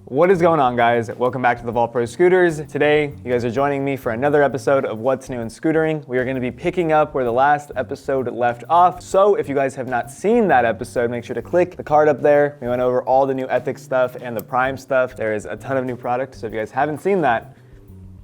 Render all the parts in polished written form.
What is going on, guys? Welcome back to TheVaultProScooters. Today, you guys are joining me for another episode of What's New in Scootering. We are going to be picking up where the last episode left off. So if you guys have not seen that episode, make sure to click the card up there. We went over all the new Ethics stuff and the Prime stuff. There is a ton of new product, so if you guys haven't seen that,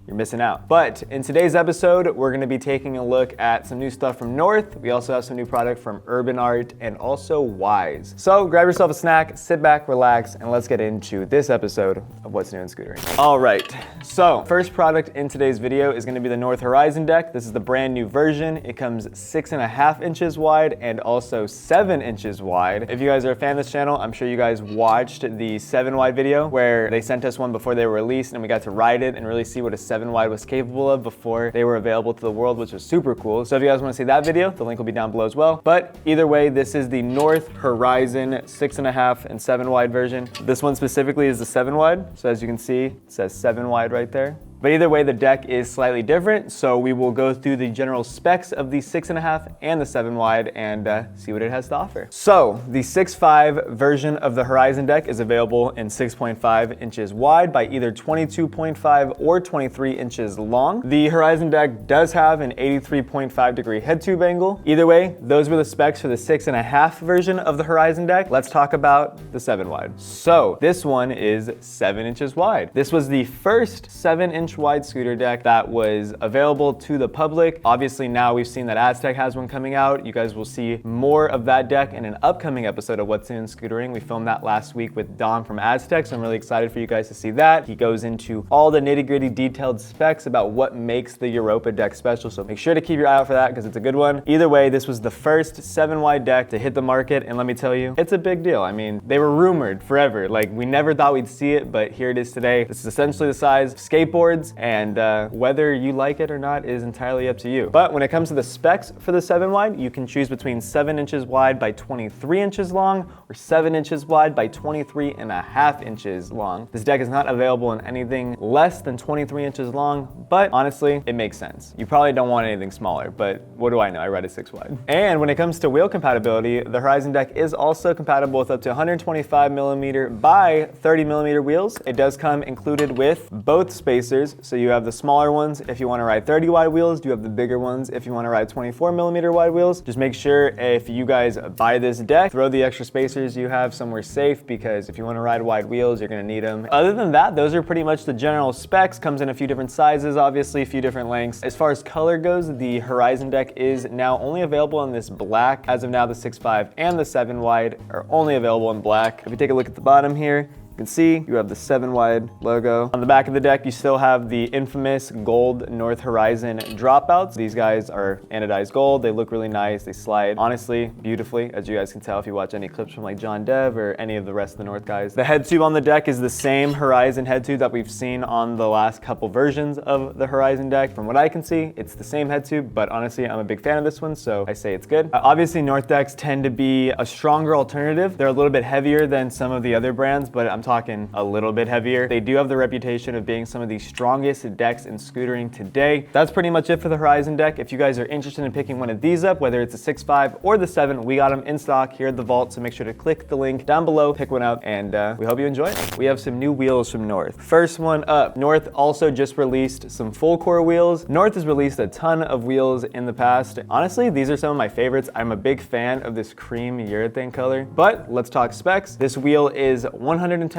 you're missing out. But in today's episode, we're gonna be taking a look at some new stuff from North. We also have some new product from UrbanArtt and also Wise. So grab yourself a snack, sit back, relax, and let's get into this episode of What's New in Scootering. All right, so first product in today's video is gonna be the North Horizon Deck. This is the brand new version. It comes 6.5 inches wide and also 7 inches wide. If you guys are a fan of this channel, I'm sure you guys watched the 7 wide video where they sent us one before they were released and we got to ride it and really see what a 7 wide was capable of before they were available to the world, which was super cool. So if you guys want to see that video, the link will be down below as well. But either way, this is the North Horizon 6.5 and 7 wide version. This one specifically is the 7 wide. So as you can see, it says 7 wide right there. But either way, the deck is slightly different, so we will go through the general specs of the 6.5 and the 7 wide and see what it has to offer. So the 6.5 version of the Horizon Deck is available in 6.5 inches wide by either 22.5 or 23 inches long. The Horizon Deck does have an 83.5 degree head tube angle. Either way, those were the specs for the 6.5 version of the Horizon Deck. Let's talk about the 7 wide. So this one is 7 inches wide. This was the first 7-inch wide scooter deck that was available to the public. Obviously now we've seen that Aztec has one coming out. You guys will see more of that deck in an upcoming episode of What's New in Scootering. We filmed that last week with Dom from Aztec, so I'm really excited for you guys to see that. He goes into all the nitty-gritty detailed specs about what makes the Europa deck special, so make sure to keep your eye out for that because it's a good one. Either way, this was the first 7 wide deck to hit the market, and let me tell you, it's a big deal. I mean, they were rumored forever. Like, we never thought we'd see it, but here it is today. This is essentially the size of skateboards, and whether you like it or not is entirely up to you. But when it comes to the specs for the 7 wide, you can choose between 7 inches wide by 23 inches long or 7 inches wide by 23.5 inches long. This deck is not available in anything less than 23 inches long, but honestly, it makes sense. You probably don't want anything smaller, but what do I know? I ride a 6 wide. And when it comes to wheel compatibility, the Horizon Deck is also compatible with up to 125mm by 30mm wheels. It does come included with both spacers. So you have the smaller ones if you want to ride 30 wide wheels. You have the bigger ones if you want to ride 24mm wide wheels. Just make sure if you guys buy this deck, throw the extra spacers you have somewhere safe, because if you want to ride wide wheels, you're going to need them. Other than that, those are pretty much the general specs. Comes in a few different sizes, obviously, a few different lengths. As far as color goes, the Horizon Deck is now only available in this black. As of now, the 6.5 and the 7 wide are only available in black. If you take a look at the bottom here, you can see you have the 7 wide logo. On the back of the deck, you still have the infamous gold North Horizon dropouts. These guys are anodized gold. They look really nice. They slide, honestly, beautifully, as you guys can tell if you watch any clips from like John Dev or any of the rest of the North guys. The head tube on the deck is the same Horizon head tube that we've seen on the last couple versions of the Horizon Deck. From what I can see, it's the same head tube, but honestly, I'm a big fan of this one, so I say it's good. Obviously, North decks tend to be a stronger alternative. They're a little bit heavier than some of the other brands, but I'm talking a little bit heavier. They do have the reputation of being some of the strongest decks in scootering today. That's pretty much it for the Horizon Deck. If you guys are interested in picking one of these up, whether it's a 6.5 or the 7, we got them in stock here at the Vault, so make sure to click the link down below, pick one up, and we hope you enjoy it. We have some new wheels from North. First one up, North also just released some full core wheels. North has released a ton of wheels in the past. Honestly, these are some of my favorites. I'm a big fan of this cream urethane color, but let's talk specs. This wheel is 110mm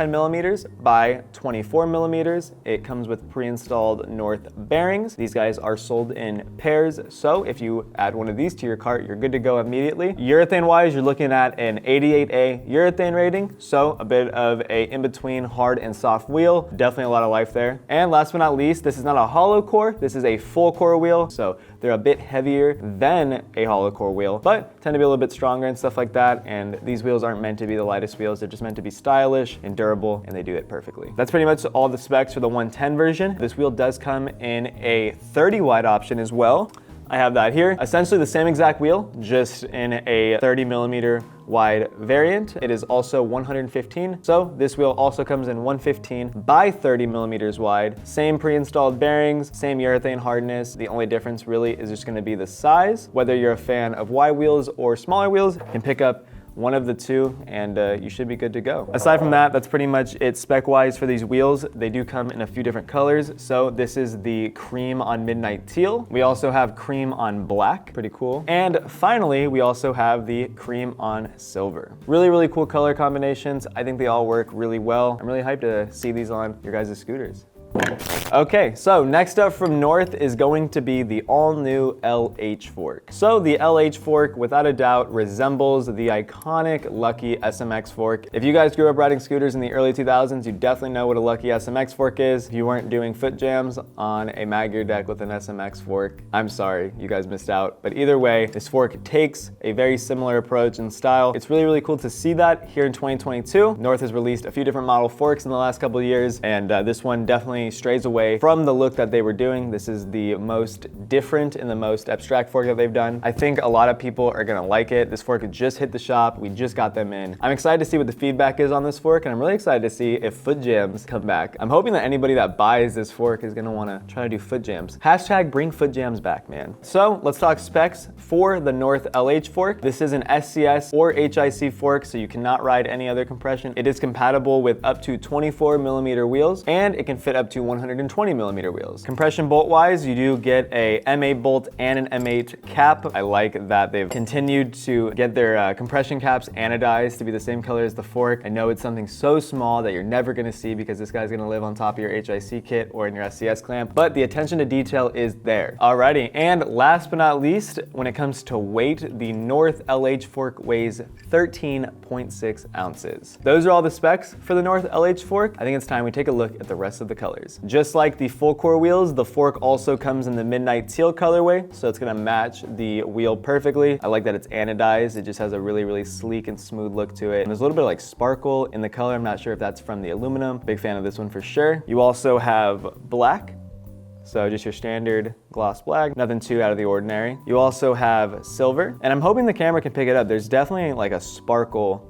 by 24mm. It comes with pre-installed North bearings. These guys are sold in pairs, so if you add one of these to your cart, you're good to go immediately. Urethane wise, you're looking at an 88A urethane rating, so a bit of a in-between hard and soft wheel. Definitely a lot of life there. And last but not least, this is not a hollow core, this is a full core wheel, so they're a bit heavier than a hollow core wheel, but tend to be a little bit stronger and stuff like that. And these wheels aren't meant to be the lightest wheels, they're just meant to be stylish and durable, and they do it perfectly. That's pretty much all the specs for the 110 version. This wheel does come in a 30 wide option as well. I have that here. Essentially the same exact wheel, just in a 30mm wide variant. It is also 115. So this wheel also comes in 115 by 30mm wide. Same pre-installed bearings, same urethane hardness. The only difference really is just gonna be the size. Whether you're a fan of wide wheels or smaller wheels, you can pick up one of the two, and you should be good to go. Aside from that, that's pretty much it spec-wise for these wheels. They do come in a few different colors. So this is the cream on midnight teal. We also have cream on black, pretty cool. And finally, we also have the cream on silver. Really, really cool color combinations. I think they all work really well. I'm really hyped to see these on your guys' scooters. Okay, so next up from North is going to be the all-new LH fork. So the LH fork, without a doubt, resembles the iconic Lucky SMX fork. If you guys grew up riding scooters in the early 2000s, you definitely know what a Lucky SMX fork is. If you weren't doing foot jams on a Magyar deck with an SMX fork, I'm sorry, you guys missed out. But either way, this fork takes a very similar approach and style. It's really, really cool to see that here in 2022. North has released a few different model forks in the last couple of years, and this one definitely strays away from the look that they were doing. This is the most different and the most abstract fork that they've done. I think a lot of people are gonna like it. This fork just hit the shop. We just got them in. I'm excited to see what the feedback is on this fork, and I'm really excited to see if foot jams come back. I'm hoping that anybody that buys this fork is gonna wanna try to do foot jams. Hashtag bring foot jams back, man. So let's talk specs for the North LH fork. This is an SCS or HIC fork, so you cannot ride any other compression. It is compatible with up to 24mm wheels, and it can fit up to 120mm wheels. Compression bolt wise, you do get a M8 bolt and an M8 cap. I like that they've continued to get their compression caps anodized to be the same color as the fork. I know it's something so small that you're never gonna see because this guy's gonna live on top of your HIC kit or in your SCS clamp, but the attention to detail is there. Alrighty, and last but not least, when it comes to weight, the North LH fork weighs 13.6 ounces. Those are all the specs for the North LH fork. I think it's time we take a look at the rest of the colors. Just like the full core wheels, the fork also comes in the midnight teal colorway, so it's gonna match the wheel perfectly. I like that it's anodized. It just has a really, really sleek and smooth look to it. And there's a little bit of like sparkle in the color. I'm not sure if that's from the aluminum. Big fan of this one for sure. You also have black. So just your standard gloss black, nothing too out of the ordinary. You also have silver, and I'm hoping the camera can pick it up. There's definitely like a sparkle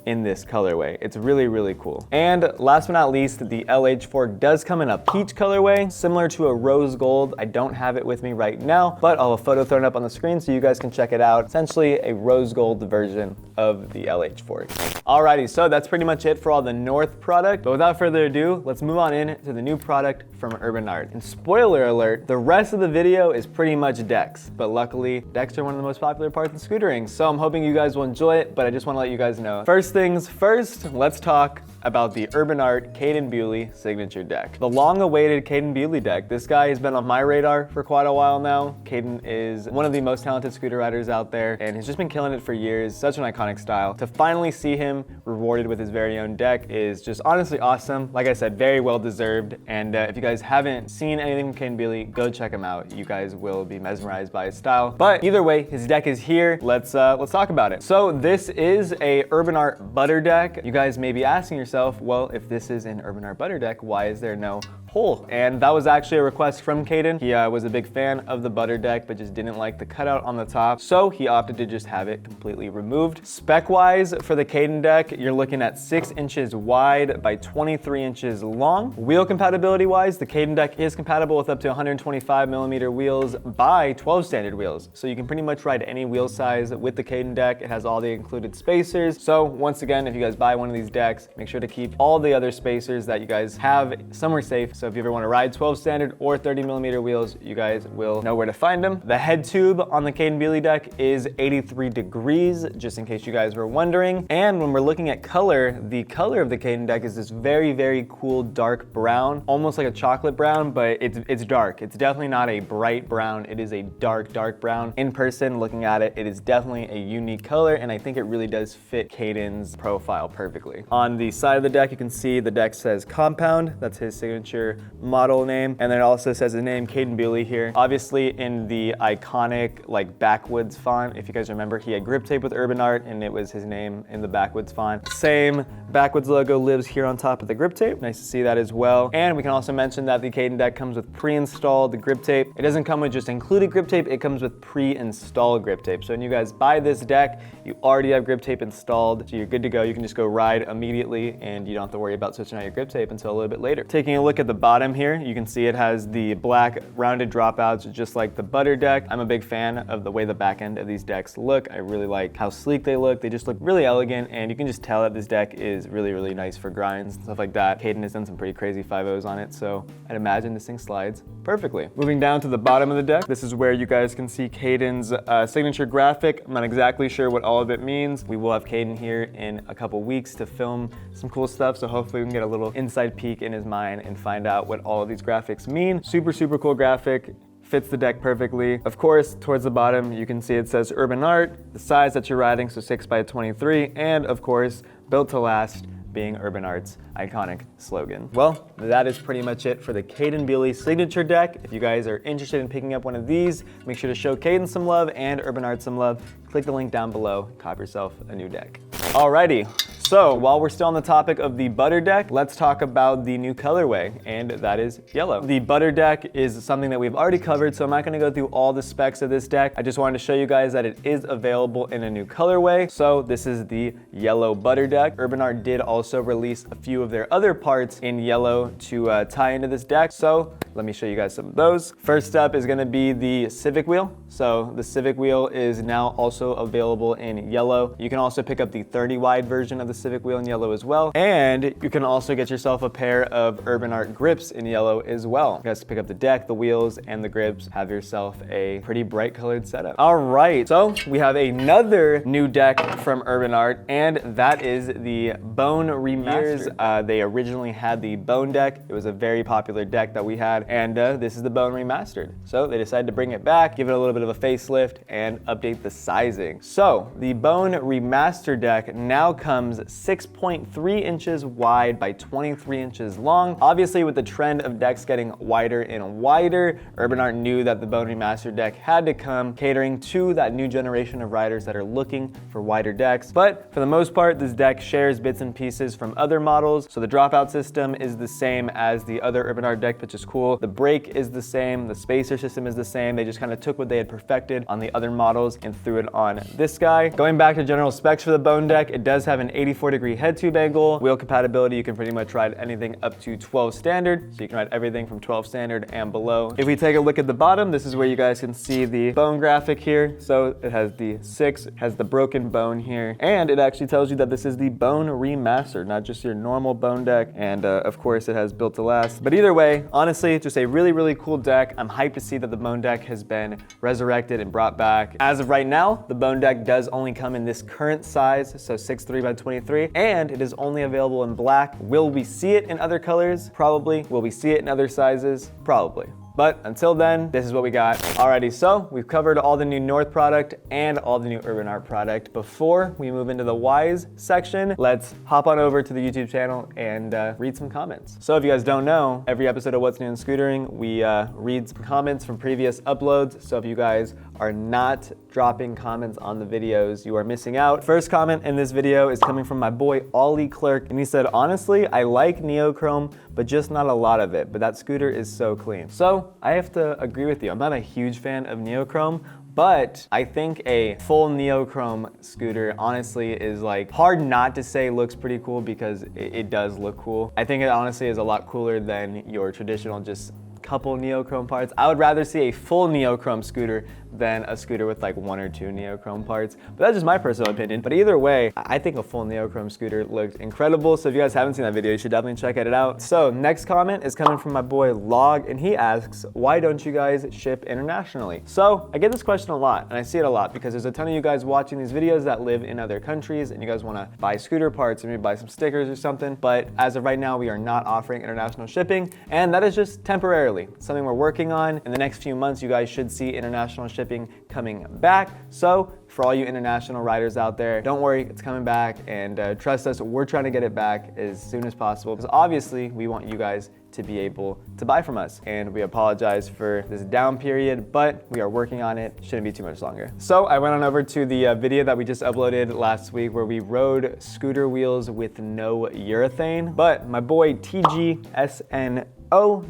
in this colorway. It's really, really cool. And last but not least, the LH fork does come in a peach colorway, similar to a rose gold. I don't have it with me right now, but I'll have a photo thrown up on the screen so you guys can check it out. Essentially a rose gold version of the LH fork. Alrighty, so that's pretty much it for all the North product. But without further ado, let's move on in to the new product from UrbanArtt. And spoiler alert, the rest of the video is pretty much decks. But luckily, decks are one of the most popular parts of scootering. So I'm hoping you guys will enjoy it, but I just want to let you guys know. First things first, let's talk about the UrbanArtt Caden Bewley signature deck. The long-awaited Caden Bewley deck. This guy has been on my radar for quite a while now. Caden is one of the most talented scooter riders out there, and he's just been killing it for years. Such an iconic style. To finally see him rewarded with his very own deck is just honestly awesome. Like I said, very well deserved. And if you guys haven't seen anything from Caden Bewley, go check him out. You guys will be mesmerized by his style. But either way, his deck is here. Let's talk about it. So this is a UrbanArtt butter deck. You guys may be asking yourself, well, if this is an UrbanArtt butter deck, why is there no hole? And that was actually a request from Caden. He was a big fan of the butter deck, but just didn't like the cutout on the top. So he opted to just have it completely removed. Spec-wise for the Caden deck, you're looking at 6 inches wide by 23 inches long. Wheel compatibility-wise, the Caden deck is compatible with up to 125mm wheels by 12 standard wheels. So you can pretty much ride any wheel size with the Caden deck. It has all the included spacers. So once again, if you guys buy one of these decks, make sure to keep all the other spacers that you guys have somewhere safe. So if you ever want to ride 12 standard or 30mm wheels, you guys will know where to find them. The head tube on the Caden Bewley deck is 83 degrees, just in case you guys were wondering. And when we're looking at color, the color of the Caden deck is this very, very cool dark brown, almost like a chocolate brown, but it's dark. It's definitely not a bright brown. It is a dark, dark brown. In person, looking at it, it is definitely a unique color, and I think it really does fit Caden's profile perfectly. On the side of the deck, you can see the deck says Compound. That's his signature model name, and then it also says his name, Caden Bewley here. Obviously in the iconic like backwoods font. If you guys remember, he had grip tape with UrbanArtt and it was his name in the backwoods font. Same backwoods logo lives here on top of the grip tape. Nice to see that as well. And we can also mention that the Caden deck comes with pre-installed grip tape. It doesn't come with just included grip tape, it comes with pre-installed grip tape. So when you guys buy this deck, you already have grip tape installed, so you're good to go. You can just go ride immediately and you don't have to worry about switching out your grip tape until a little bit later. Taking a look at the bottom here, you can see it has the black rounded dropouts just like the Butter Deck. I'm a big fan of the way the back end of these decks look. I really like how sleek they look. They just look really elegant, and you can just tell that this deck is really, really nice for grinds and stuff like that. Caden has done some pretty crazy 5.0s on it, so I'd imagine this thing slides perfectly. Moving down to the bottom of the deck, this is where you guys can see Caden's signature graphic. I'm not exactly sure what all of it means. We will have Caden here in a couple weeks to film some cool stuff, so hopefully we can get a little inside peek in his mind and find out what all of these graphics mean. Super, super cool graphic. Fits the deck perfectly. Of course, towards the bottom, you can see it says UrbanArtt, the size that you're riding, so 6x23, and of course, built to last, being UrbanArtt's iconic slogan. Well, that is pretty much it for the Caden Bealey signature deck. If you guys are interested in picking up one of these, make sure to show Caden some love and UrbanArtt some love. Click the link down below, cop yourself a new deck. Alrighty, so while we're still on the topic of the Butter Deck, let's talk about the new colorway, and that is yellow. The Butter Deck is something that we've already covered, so I'm not gonna go through all the specs of this deck. I just wanted to show you guys that it is available in a new colorway. So this is the yellow Butter Deck. UrbanArtt did also release a few of their other parts in yellow to tie into this deck, so let me show you guys some of those. First up is gonna be the Civic Wheel. So the Civic Wheel is now also available in yellow. You can also pick up the 30 wide version of the Civic Wheel in yellow as well. And you can also get yourself a pair of UrbanArtt grips in yellow as well. You guys pick up the deck, the wheels, and the grips, have yourself a pretty bright colored setup. All right, so we have another new deck from UrbanArtt, and that is the Bone Remastered. They originally had the Bone Deck. It was a very popular deck that we had, and this is the Bone Remastered. So they decided to bring it back, give it a little bit of a facelift, and update the sizing. So the Bone Remastered deck now comes 6.3 inches wide by 23 inches long. Obviously, with the trend of decks getting wider and wider, UrbanArtt knew that the Bone Remastered deck had to come, catering to that new generation of riders that are looking for wider decks. But for the most part, this deck shares bits and pieces from other models. So the dropout system is the same as the other UrbanArtt deck, which is cool. The brake is the same, the spacer system is the same. They just kind of took what they had perfected on the other models and threw it on this guy. Going back to general specs for the Bone Deck, it does have an 84-degree head tube angle. Wheel compatibility, you can pretty much ride anything up to 12 standard, so you can ride everything from 12 standard and below. If we take a look at the bottom, this is where you guys can see the bone graphic here. So it has the 6, it has the broken bone here, and it actually tells you that this is the Bone Remastered, not just your normal Bone Deck, and of course it has built to last. But either way, honestly, just a really, really cool deck. I'm hyped to see that the Bone Deck has been resurrected and brought back. As of right now, the Bone Deck does only come in this current size, so 6'3" by 23, and it is only available in black. Will we see it in other colors? Probably. Will we see it in other sizes? Probably. But until then, this is what we got. Alrighty, so we've covered all the new North product and all the new UrbanArtt product. Before we move into the whys section, let's hop on over to the YouTube channel and read some comments. So if you guys don't know, every episode of What's New in Scootering, we read some comments from previous uploads. So if you guys are not dropping comments on the videos, you are missing out. First comment in this video is coming from my boy Ollie Clerk, and he said, honestly, I like neochrome, but just not a lot of it, but that scooter is so clean. So I have to agree with you. I'm not a huge fan of neochrome, but I think a full neochrome scooter honestly is like hard not to say looks pretty cool, because it does look cool. I think it honestly is a lot cooler than your traditional just couple neochrome parts. I would rather see a full neochrome scooter than a scooter with like 1 or 2 neochrome parts. But that's just my personal opinion. But either way, I think a full neochrome scooter looked incredible. So if you guys haven't seen that video, you should definitely check it out. So next comment is coming from my boy Log, and he asks, why don't you guys ship internationally? So I get this question a lot, and I see it a lot because there's a ton of you guys watching these videos that live in other countries, and you guys want to buy scooter parts or maybe buy some stickers or something. But as of right now, we are not offering international shipping, and that is just temporarily. It's something we're working on. In the next few months, you guys should see international shipping coming back. So for all you international riders out there, don't worry, it's coming back, and trust us, we're trying to get it back as soon as possible, because obviously we want you guys to be able to buy from us. And we apologize for this down period, but we are working on it. Shouldn't be too much longer. So I went on over to the video that we just uploaded last week where we rode scooter wheels with no urethane. But my boy TGSN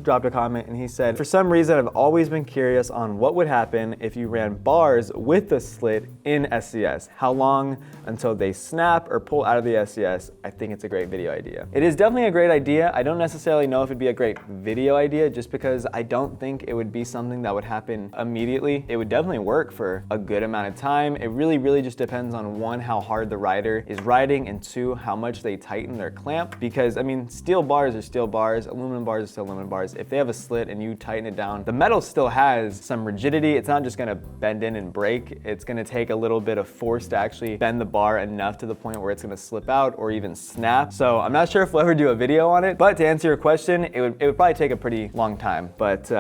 dropped a comment, and he said, for some reason, I've always been curious on what would happen if you ran bars with the slit in SCS. How long until they snap or pull out of the SCS? I think it's a great video idea. It is definitely a great idea. I don't necessarily know if it'd be a great video idea just because I don't think it would be something that would happen immediately. It would definitely work for a good amount of time. It really just depends on one, how hard the rider is riding, and two, how much they tighten their clamp. Because I mean, steel bars are steel bars, aluminum bars are still aluminum bars. If they have a slit and you tighten it down, the metal still has some rigidity. It's not just gonna bend in and break. It's gonna take a little bit of force to actually bend the bar enough to the point where it's gonna slip out or even snap. So I'm not sure if we'll ever do a video on it, but to answer your question, it would probably take a pretty long time, but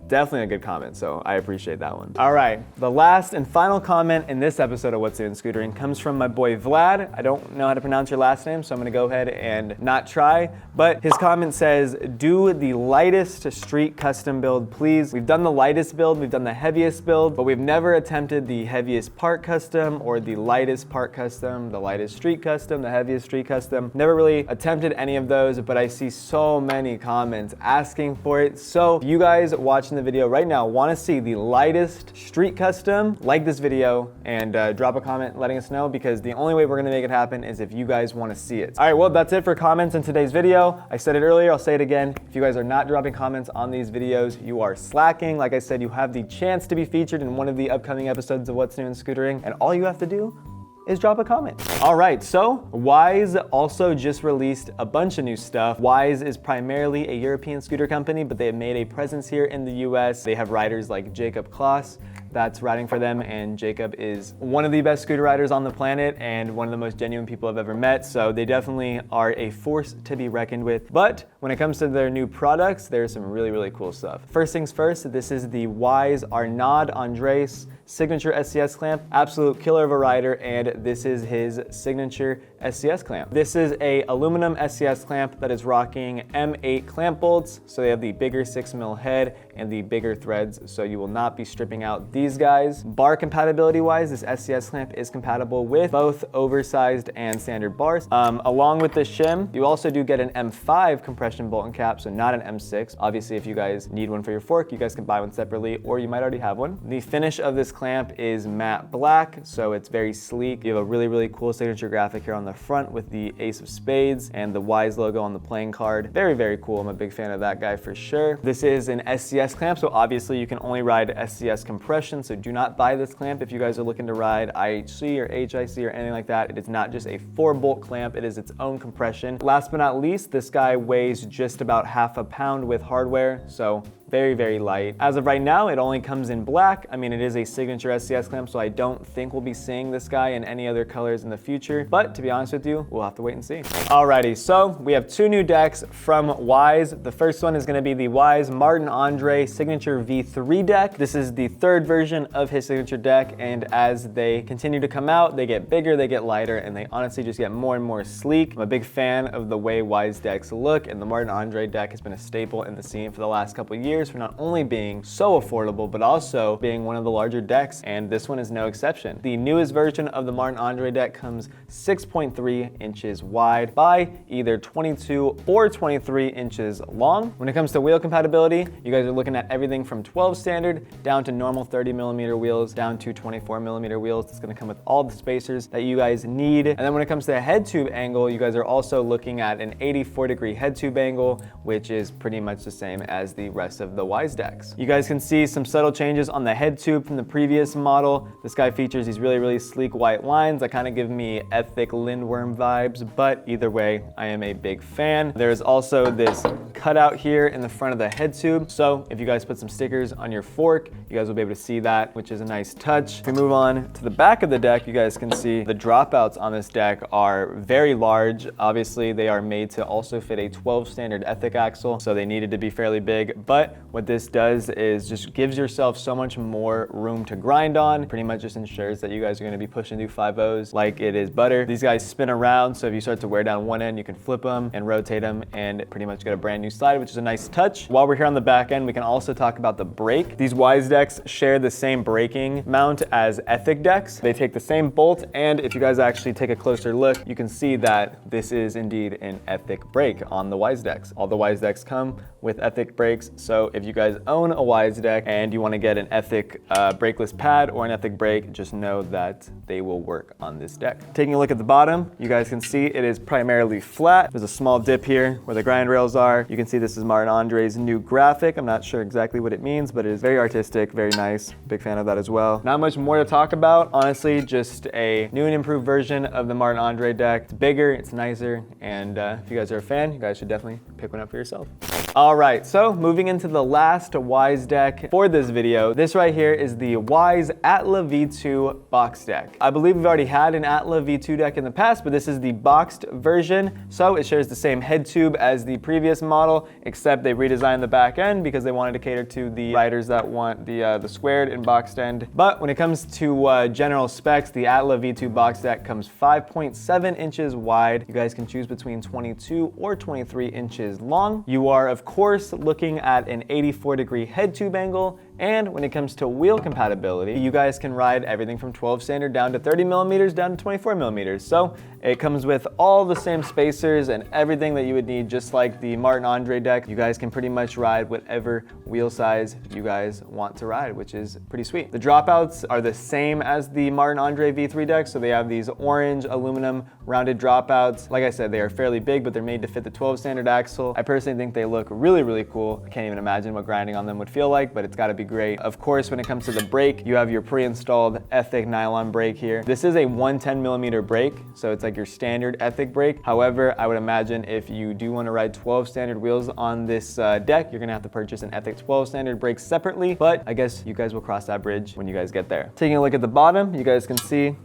definitely a good comment, so I appreciate that one. All right, the last and final comment in this episode of What's New in Scootering comes from my boy Vlad. I don't know how to pronounce your last name, so I'm gonna go ahead and not try, but his comment says, do the lightest street custom build, please. We've done the lightest build, we've done the heaviest build, but we've never attempted the heaviest part custom or the lightest part custom, the lightest street custom, the heaviest street custom. Never really attempted any of those, but I see so many comments asking for it. So if you guys watching the video right now want to see the lightest street custom, like this video and drop a comment letting us know, because the only way we're going to make it happen is if you guys want to see it. All right, well, that's it for comments in today's video. I said it earlier, I'll say it again. If you guys are not dropping comments on these videos, you are slacking. Like I said, you have the chance to be featured in one of the upcoming episodes of What's New in Scootering, and all you have to do is drop a comment. All right, so Wise also just released a bunch of new stuff. Wise is primarily a European scooter company, but they have made a presence here in the US. They have riders like Jacob Kloss that's riding for them, and Jacob is one of the best scooter riders on the planet and one of the most genuine people I've ever met, so they definitely are a force to be reckoned with. But when it comes to their new products, there's some really cool stuff. First things first, this is the Wise Arnaud Andres signature SCS clamp. Absolute killer of a rider, and this is his signature SCS clamp. This is a aluminum SCS clamp that is rocking M8 clamp bolts, so they have the bigger 6mm head and the bigger threads, so you will not be stripping out these guys. Bar compatibility wise, this SCS clamp is compatible with both oversized and standard bars. Along with the shim, you also do get an M5 compression bolt and cap, so not an M6. Obviously, if you guys need one for your fork, you guys can buy one separately, or you might already have one. The finish of this clamp is matte black, so it's very sleek. You have a really cool signature graphic here on the front with the Ace of Spades and the Wise logo on the playing card. Very cool. I'm a big fan of that guy for sure. This is an SCS clamp, so obviously you can only ride SCS compression, so do not buy this clamp if you guys are looking to ride IHC or HIC or anything like that. It is not just a 4-bolt clamp, it is its own compression. Last but not least, this guy weighs just about half a pound with hardware, so very light. As of right now, it only comes in black. I mean, it is a signature SCS clamp, so I don't think we'll be seeing this guy in any other colors in the future, but to be honest with you, we'll have to wait and see. Alrighty, so we have 2 new decks from Wise. The first one is gonna be the Wise Martin Andre signature V3 deck. This is the 3rd version of his signature deck, and as they continue to come out, they get bigger, they get lighter, and they honestly just get more and more sleek. I'm a big fan of the way Wise decks look, and the Martin Andre deck has been a staple in the scene for the last couple years, for not only being so affordable, but also being one of the larger decks, and this one is no exception. The newest version of the Martin Andre deck comes 6.3 inches wide by either 22 or 23 inches long. When it comes to wheel compatibility, you guys are looking at everything from 12 standard down to normal 30mm wheels down to 24mm wheels. It's gonna come with all the spacers that you guys need. And then when it comes to head tube angle, you guys are also looking at an 84-degree head tube angle, which is pretty much the same as the rest of the Wise decks. You guys can see some subtle changes on the head tube from the previous model. This guy features these really sleek white lines that kind of give me ethic lindworm vibes, but either way, I am a big fan. There's also this cutout here in the front of the head tube, so if you guys put some stickers on your fork, you guys will be able to see that, which is a nice touch. If we move on to the back of the deck, you guys can see the dropouts on this deck are very large. Obviously, they are made to also fit a 12 standard ethic axle, so they needed to be fairly big, but what this does is just gives yourself so much more room to grind on. Pretty much just ensures that you guys are going to be pushing through 5.0s like it is butter. These guys spin around, so if you start to wear down one end, you can flip them and rotate them and pretty much get a brand new slide, which is a nice touch. While we're here on the back end, we can also talk about the brake. These Wise decks share the same braking mount as Ethic decks. They take the same bolt, and if you guys actually take a closer look, you can see that this is indeed an Ethic brake on the Wise decks. All the Wise decks come with Ethic brakes, so So if you guys own a Wise deck and you want to get an Ethic brakeless pad or an Ethic brake, just know that they will work on this deck. Taking a look at the bottom, you guys can see it is primarily flat. There's a small dip here where the grind rails are. You can see this is Martin Andre's new graphic. I'm not sure exactly what it means, but it is very artistic, very nice. Big fan of that as well. Not much more to talk about. Honestly, just a new and improved version of the Martin Andre deck. It's bigger, it's nicer, and if you guys are a fan, you guys should definitely pick one up for yourself. All right, so moving into the last Wise deck for this video. This right here is the Wise Atla V2 box deck. I believe we've already had an Atla V2 deck in the past, but this is the boxed version. So it shares the same head tube as the previous model, except they redesigned the back end because they wanted to cater to the riders that want the squared and boxed end. But when it comes to general specs, the Atla V2 box deck comes 5.7 inches wide. You guys can choose between 22 or 23 inches long. You are, of course, looking at an 84-degree head tube angle. And when it comes to wheel compatibility, you guys can ride everything from 12 standard down to 30 millimeters down to 24 millimeters. So it comes with all the same spacers and everything that you would need, just like the Martin Andre deck. You guys can pretty much ride whatever wheel size you guys want to ride, which is pretty sweet. The dropouts are the same as the Martin Andre V3 deck. So they have these orange aluminum rounded dropouts. Like I said, they are fairly big, but they're made to fit the 12 standard axle. I personally think they look really, really cool. I can't even imagine what grinding on them would feel like, but it's gotta be great. Of course, when it comes to the brake, you have your pre-installed Ethic nylon brake here. This is a 110 millimeter brake, so it's like your standard Ethic brake. However, I would imagine if you do want to ride 12 standard wheels on this deck, you're gonna have to purchase an Ethic 12 standard brake separately, but I guess you guys will cross that bridge when you guys get there. Taking a look at the bottom, you guys can see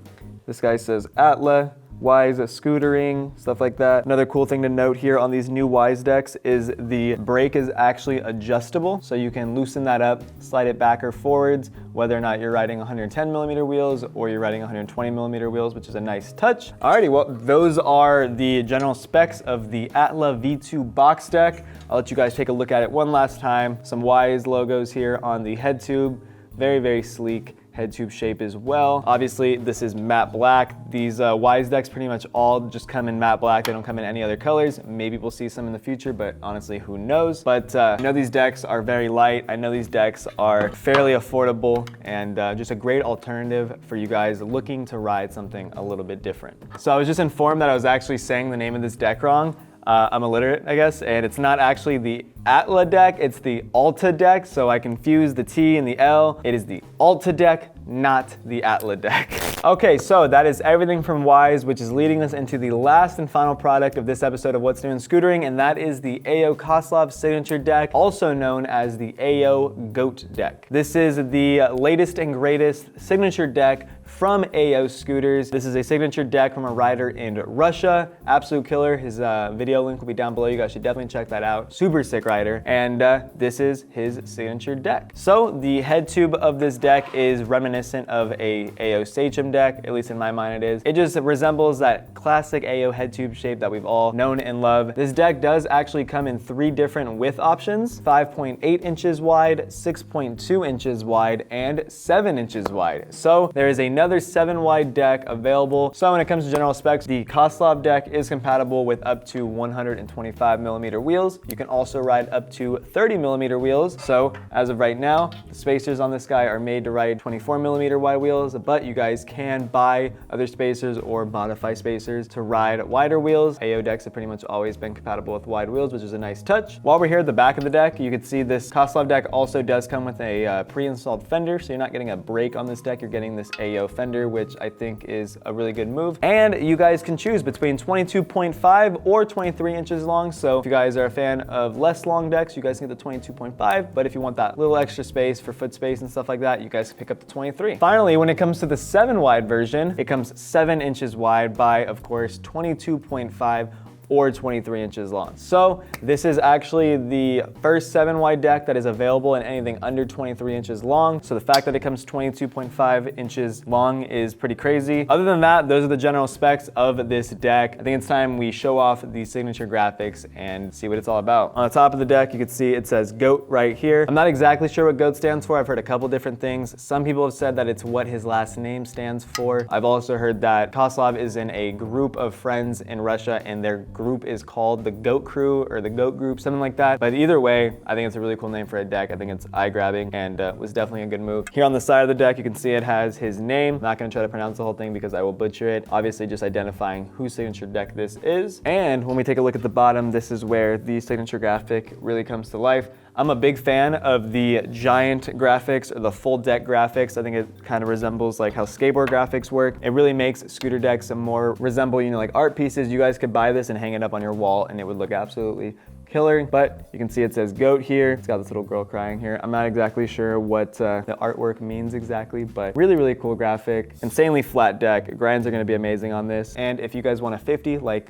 this guy says Atla, Wise Scootering, stuff like that. Another cool thing to note here on these new Wise decks is the brake is actually adjustable. So you can loosen that up, slide it back or forwards, whether or not you're riding 110 millimeter wheels or you're riding 120 millimeter wheels, which is a nice touch. Alrighty, well, those are the general specs of the Atla V2 box deck. I'll let you guys take a look at it one last time. Some Wise logos here on the head tube. Very, very sleek head tube shape as well. Obviously, this is matte black. These Wise decks pretty much all just come in matte black. They don't come in any other colors. Maybe we'll see some in the future, but honestly, who knows? But I know these decks are very light. I know these decks are fairly affordable and just a great alternative for you guys looking to ride something a little bit different. So I was just informed that I was actually saying the name of this deck wrong. I'm illiterate, I guess, and it's not actually the Atla deck, it's the Alta deck, so I confused the T and the L. It is the Alta deck, not the Atla deck. Okay, so that is everything from Wise, which is leading us into the last and final product of this episode of What's New in Scootering, and that is the AO Koslov Signature Deck, also known as the AO Goat Deck. This is the latest and greatest signature deck from AO Scooters. This is a signature deck from a rider in Russia. Absolute killer. His video link will be down below. You guys should definitely check that out. Super sick rider. And this is his signature deck. So the head tube of this deck is reminiscent of a AO Sachem deck, at least in my mind it is. It just resembles that classic AO head tube shape that we've all known and loved. This deck does actually come in 3 different width options: 5.8 inches wide, 6.2 inches wide, and 7 inches wide. So there is another 7 wide deck available. So when it comes to general specs, the Koslov deck is compatible with up to 125 millimeter wheels. You can also ride up to 30 millimeter wheels. So as of right now, the spacers on this guy are made to ride 24 millimeter wide wheels, but you guys can buy other spacers or modify spacers to ride wider wheels. AO decks have pretty much always been compatible with wide wheels, which is a nice touch. While we're here at the back of the deck, you can see this Koslov deck also does come with a pre-installed fender, so you're not getting a brake on this deck, you're getting this AO fender, which I think is a really good move. And you guys can choose between 22.5 or 23 inches long. So if you guys are a fan of less long decks, you guys can get the 22.5. But if you want that little extra space for foot space and stuff like that, you guys can pick up the 23. Finally, when it comes to the 7 wide version, it comes 7 inches wide by, of course, 22.5 or 23 inches long. So this is actually the first 7 wide deck that is available in anything under 23 inches long. So the fact that it comes 22.5 inches long is pretty crazy. Other than that, those are the general specs of this deck. I think it's time we show off the signature graphics and see what it's all about. On the top of the deck, you can see it says GOAT right here. I'm not exactly sure what GOAT stands for. I've heard a couple different things. Some people have said that it's what his last name stands for. I've also heard that Koslov is in a group of friends in Russia and their group is called, the Goat Crew or the Goat Group, something like that. But either way, I think it's a really cool name for a deck. I think it's eye-grabbing and was definitely a good move. Here on the side of the deck, you can see it has his name. I'm not gonna try to pronounce the whole thing because I will butcher it. Obviously just identifying whose signature deck this is. And when we take a look at the bottom, this is where the signature graphic really comes to life. I'm a big fan of the giant graphics or the full deck graphics. I think it kind of resembles like how skateboard graphics work. It really makes scooter decks more resemble, you know, like art pieces. You guys could buy this and hang it up on your wall and it would look absolutely killer. But you can see it says goat here. It's got this little girl crying here. I'm not exactly sure what the artwork means exactly, but really, really cool graphic. Insanely flat deck. Grinds are gonna be amazing on this. And if you guys want a 50 like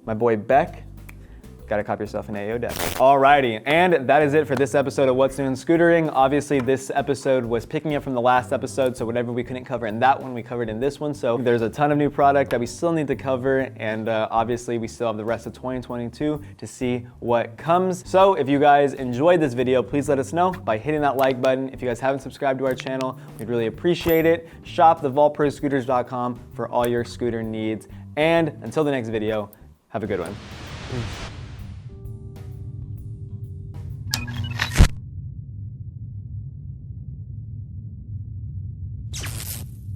my boy Beck, gotta cop yourself an AO deck. Alrighty, and that is it for this episode of What's New in Scootering. Obviously, this episode was picking up from the last episode, so whatever we couldn't cover in that one, we covered in this one. So there's a ton of new product that we still need to cover, and obviously, we still have the rest of 2022 to see what comes. So if you guys enjoyed this video, please let us know by hitting that like button. If you guys haven't subscribed to our channel, we'd really appreciate it. Shop TheVaultProScooters.com for all your scooter needs. And until the next video, have a good one. Peace.